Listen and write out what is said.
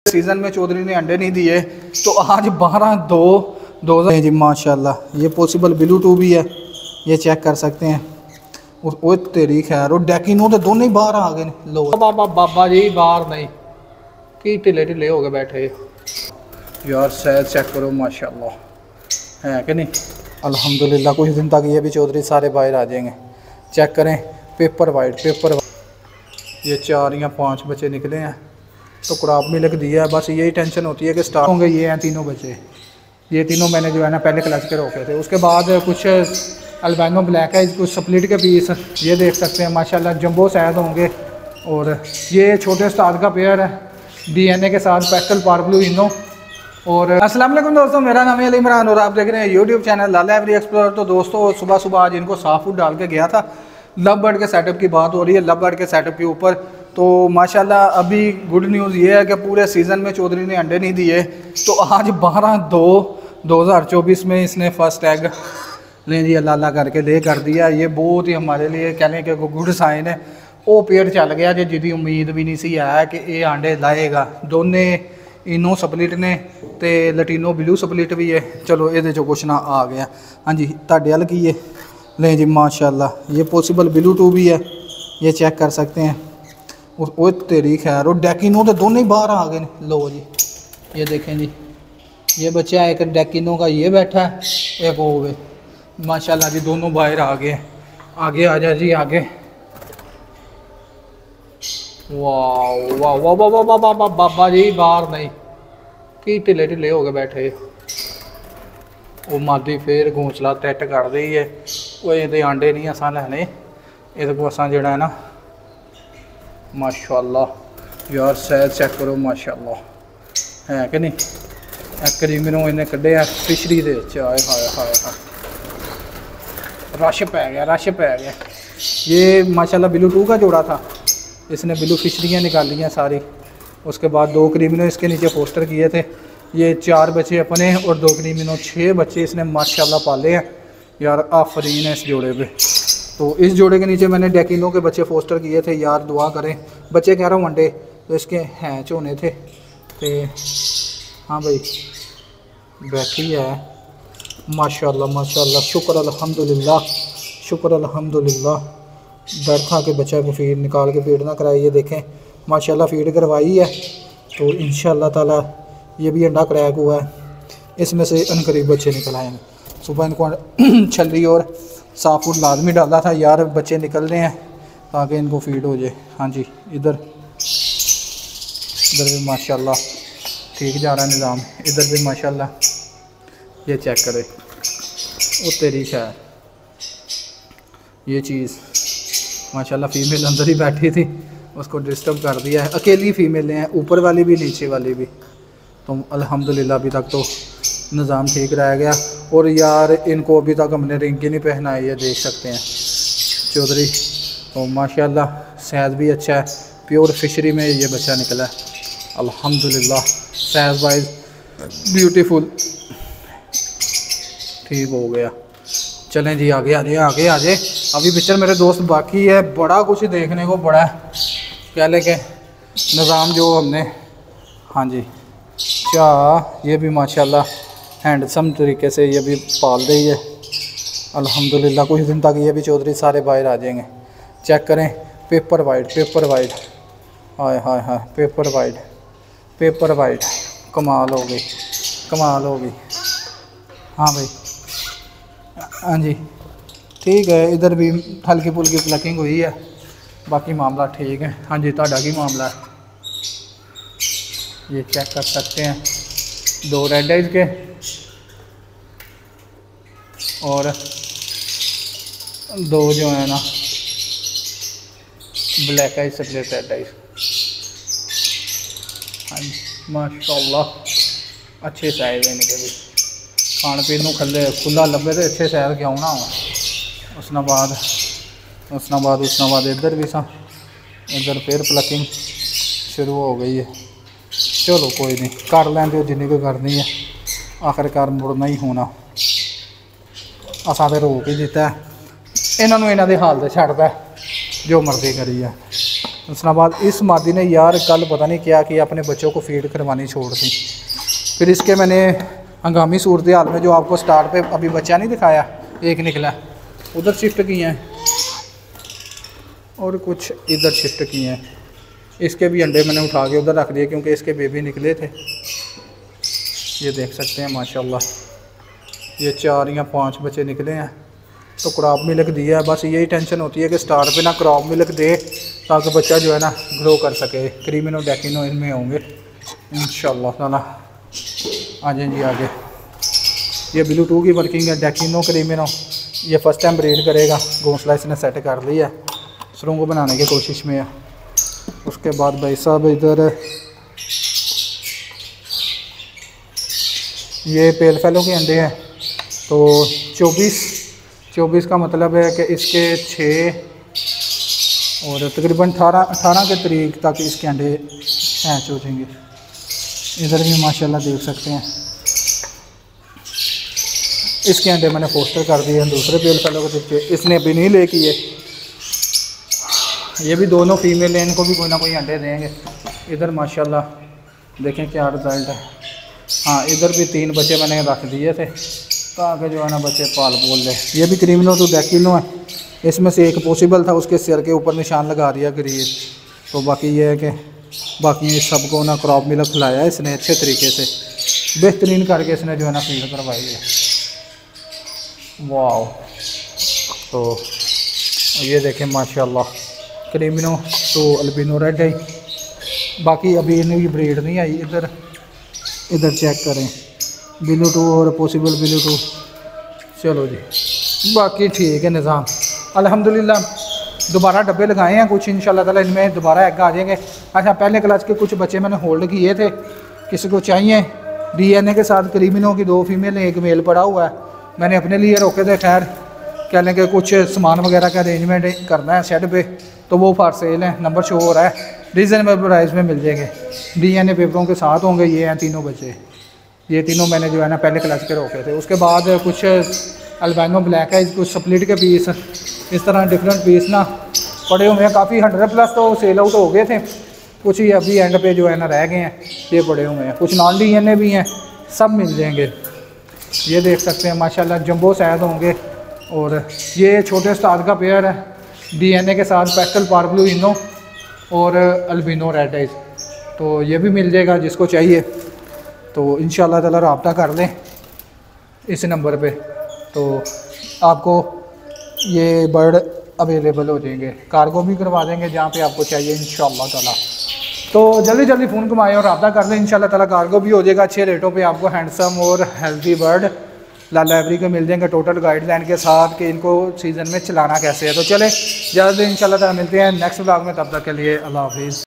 Season में चौधरी ने अंडे नहीं दिए तो आज 12/2/2000 जी माशाल्लाह। ये पॉसिबल ब्लू2 भी है, ये चेक कर सकते हैं। वो तेरी खैर और डेकिनो तो दोनों ही बाहर आ गए। लो बाबा जी बाहर नहीं कि ढिले ढिले हो गए बैठे यार। शायद चेक करो माशाल्लाह है कि नहीं। अल्हम्दुलिल्लाह कुछ दिन तक ये भी चौधरी सारे बाहर आ जाएंगे। चेक करें पेपर वाइट। ये 4 या 5 बच्चे निकले हैं तो क्रॉप मिल्क दिया है। बस यही टेंशन होती है कि स्टार्ट होंगे। ये हैं तीनों बच्चे, ये तीनों मैंने जो है ना पहले क्लच के रोके थे। उसके बाद कुछ अल्बानो ब्लैक है, कुछ स्प्लिट के पीस ये देख सकते हैं माशाल्लाह जंबो शायद होंगे। और ये छोटे उस्ताद का पेयर है DNA के साथ पेस्टल पार ब्लू इनो। और अस्सलाम वालेकुम दोस्तों, मेरा नाम है अली इमरान और आप देख रहे हैं यूट्यूब चैनल लाला एवरी एक्सप्लोरर। तो दोस्तों सुबह आज इनको साफ फूड डाल के गया था। लव बर्ड के सेटअप की बात हो रही है। लव बर्ड के सेटअप के ऊपर तो माशाल्लाह अभी गुड न्यूज़ ये है कि पूरे सीज़न में चौधरी ने अंडे नहीं दिए तो आज 12/2/2024 में इसने फर्स्ट एग ले जी अल्लाह करके ले कर दिया। ये बहुत ही हमारे लिए कहने के गुड साइन है। वो पेड़ चल गया जो जिदी उम्मीद भी नहीं सी है कि ये अंडे लाएगा। दोने इनो स्प्लिट ने ते लटीनो ब्लू स्प्लिट भी है। चलो ये कुछ ना आ गया। हाँ जी तुहाडे हल की है ले जी माशाल्लाह। ये पॉसिबल ब्लू2 भी है, ये चेक कर सकते हैं। वो तेरी खैर और डेकिनो तो दोनों ही बाहर आ गए। लो जी ये देखें जी, ये बच्चा एक डेकिनो का ये बैठा है, एक वो माशाल्लाह जी दोनों बाहर आ गए। आगे आ जा जी आगे। वाह वाह वाह वाह वाह वाह वाह बाबा जी बाहर नहीं कि ढिले ढिले हो गए बैठे। वो मादी फिर घोंसला तैट कर रही है। वो ये आंडे नहीं असा लैने, ये को असा जड़ा है ना माशाल्लाह यार। शायद चेक करो माशाल्लाह है कि नहीं। करीमिनो इन्हें कढ़े फिशरी दे हाय हाय हाय हाय रश पै गया। ये माशाल्लाह ब्लू2 का जोड़ा था, इसने ब्लू फिशरियाँ निकाली हैं सारी। उसके बाद 2 क्रीमिनो इसके नीचे पोस्टर किए थे। ये 4 बच्चे अपने और 2 क्रीमिनो 6 बच्चे इसने माशाल्लाह पाले हैं यार। आफरीन है इस जोड़े पे। तो इस जोड़े के नीचे मैंने डेकिनो के बच्चे पोस्टर किए थे यार। दुआ करें बच्चे कह रहा हूँ अंडे तो इसके हैच होने थे। तो हाँ भाई बैठी है माशाल्लाह माशाल्लाह। शुक्र अल्हम्दुलिल्लाह। डर था कि बच्चा को फीड निकाल के फीड ना कराए। ये देखें माशाल्लाह फीड करवाई है तो इंशाल्लाह ताला ये भी अंडा क्रैक हुआ है। इसमें से अनकरीब बच्चे निकल आएंगे। सुबह इनको छल्ली और साफ फूड लाजमी डाला था यार। बच्चे निकल रहे हैं ताकि इनको फीड हो जाए। हाँ जी इधर भी माशाल्लाह ठीक जा रहा है निज़ाम। इधर भी माशाल्लाह ये चेक करें। वो तेरी खैर ये चीज़ माशाल्लाह फीमेल अंदर ही बैठी थी, उसको डिस्टर्ब कर दिया है। अकेली फ़ीमेलें हैं, ऊपर वाली भी नीचे वाली भी। तो अल्हम्दुलिल्लाह अभी तक तो निज़ाम ठीक रह गया। और यार इनको अभी तक हमने रिंग ही नहीं पहनाई है, देख सकते हैं चौधरी। तो माशाल्लाह सेहत भी अच्छा है। प्योर फिशरी में ये बच्चा निकला है अल्हम्दुलिल्लाह। सेहत वाइज ब्यूटीफुल ठीक हो गया। चलें जी आगे आ जाए। अभी पिक्चर मेरे दोस्त बाकी है। बड़ा कुछ देखने को बड़ा है कह ले के निज़ाम जो हमने। हाँ जी ये भी माशाल्लाह हैंडसम तरीके से ये भी पाल रही है अल्हम्दुलिल्लाह। कुछ दिन तक ये भी चौधरी सारे बाहर आ जाएंगे। चेक करें पेपर वाइट हाय हाय हाय पेपर वाइट कमाल हो गई। हाँ भाई हाँ जी ठीक है। इधर भी हल्की फुल्की प्लकिंग हुई है, बाकी मामला ठीक है। हाँ जी तुहाडा की मामला है ये चेक कर सकते हैं। 2 रेड आइज के और 2 जो है ना black eyes split red eyes. हाँ जी माशाल्लाह अच्छे साइज है इनके भी। खान पीन को खुला लभे तो अच्छे सैर क्यों ना हो। उसना बाद इधर भी सा इधर फिर प्लकिंग शुरू हो गई है। चलो कोई नहीं कर लेंगे जिन्नी कोई करनी है, आखिरकार मुड़ना ही होना। असा तो रोक ही दिता है इन्हों, इन्हों के हाल से छड्डदा जो मर्जी करी है। उसके बाद इस मादी ने यार कल पता नहीं क्या किया, अपने बच्चों को फीड करवानी छोड़ दी। फिर इसके मैंने हंगामी सूरत हाल में जो आपको स्टार्ट पे अभी बच्चा नहीं दिखाया, एक निकला, उधर शिफ्ट किए हैं और कुछ इधर शिफ्ट किए हैं। इसके भी अंडे मैंने उठा के उधर रख दिए क्योंकि इसके बेबी निकले थे। ये देख सकते हैं माशाल्लाह, ये 4 या 5 बच्चे निकले हैं। तो क्रॉप मिल्क दिया है, बस यही टेंशन होती है कि स्टार्ट पे ना क्रॉप मिल्क दे ताकि बच्चा जो है ना ग्रो कर सके। क्रीमिनो डेकिनो इनमें होंगे इंशाल्लाह ताला। आ जाए जी आगे। ये ब्लू 2 की वर्किंग है, डेकिनो क्रीमिनो। ये फर्स्ट टाइम ब्रीड करेगा, घोंसला इसने सेट कर लिया है, सुरंग बनाने की कोशिश में है। उसके बाद भाई साहब इधर ये पेल फैलो के अंडे हैं। तो 24 का मतलब है कि इसके 6 और तकरीबन 18 के तरीक तक इसके अंडे हैच हो जाएंगे। इधर भी माशाल्लाह देख सकते हैं, इसके अंडे मैंने पोस्टर कर दिए हैं दूसरे पेल फैलो के देखिए, इसने अभी नहीं ले किए। ये भी दोनों फीमेल हैं, इनको भी कोई ना कोई अंडे देंगे। इधर माशाल्लाह देखें क्या रिज़ल्ट है। हाँ, इधर भी 3 बच्चे मैंने रख दिए थे ताकि जो है ना बच्चे पाल बोल ले। ये भी क्रीमिनो तो डेकिनो है, इसमें से एक पॉसिबल था, उसके सिर के ऊपर निशान लगा दिया ग्रीन। तो बाकी ये है कि बाकी सबको ना क्रॉप मिल्क खिलाया इसने अच्छे तरीके से, बेहतरीन करके इसने जो है ना फीड करवाई है। वाह, तो ये देखें माशाल्लाह क्रीमिनो तो अल्बिनो रेड है। बाकी अभी इनकी ब्रीड नहीं आई। इधर चेक करें, ब्लू 2 और पॉसिबल ब्लू 2। चलो जी, बाकी ठीक है निज़ाम अल्हम्दुलिल्लाह। दोबारा डब्बे लगाए हैं कुछ, इंशाल्लाह ताला इनमें दोबारा एग आ जाएंगे। अच्छा, पहले क्लास के कुछ बच्चे मैंने होल्ड किए थे, किसी को चाहिए DNA के साथ क्रीमिनो की 2 फीमेल 1 मेल पड़ा हुआ है, मैंने अपने लिए रोके थे। खैर कह लें कि कुछ सामान वगैरह का अरेंजमेंट करना है शेड पे, तो वो फॉर सेल है, नंबर शो हो रहा है, रीज़नेबल प्राइस में मिल जाएंगे। DNA पेपरों के साथ होंगे। ये हैं तीनों बच्चे, ये तीनों मैंने जो है ना पहले क्लास के रोके थे। उसके बाद कुछ अल्बाइनो ब्लैक है, कुछ स्प्लिट के पीस, इस तरह डिफरेंट पीस ना पड़े हुए हैं। काफ़ी 100+ तो सेल आउट हो गए थे, कुछ ही अभी एंड पे जो है ना रह गए हैं, ये पड़े हुए हैं। कुछ नॉन DNA भी हैं, सब मिल जाएंगे। ये देख सकते हैं माशाल्लाह जंबो शायद होंगे। और ये छोटे उस्ताद का पेयर है, DNA के साथ पेस्टल पार्ब्लू इनो और अल्बिनो रेड आइज। तो ये भी मिल जाएगा जिसको चाहिए, तो इंशाल्लाह ताला रब्ता कर लें इस नंबर पे, तो आपको ये बर्ड अवेलेबल हो जाएंगे। कार्गो भी करवा देंगे जहाँ पे आपको चाहिए इंशाल्लाह ताला। तो जल्दी जल्दी फ़ोन घुमाएं और रब्ता कर लें, इंशाल्लाह ताला कार्गो भी हो जाएगा अच्छे रेटों पे। आपको हैंडसम और हेल्दी बर्ड लाला एवरी के मिल जाएंगे टोटल गाइडलाइन के साथ कि इनको सीज़न में चलाना कैसे है। तो चले जल्दी इंशाल्लाह ताला मिलते हैं नेक्स्ट व्लॉग में, तब तक के लिए अल्लाह हाफिज़।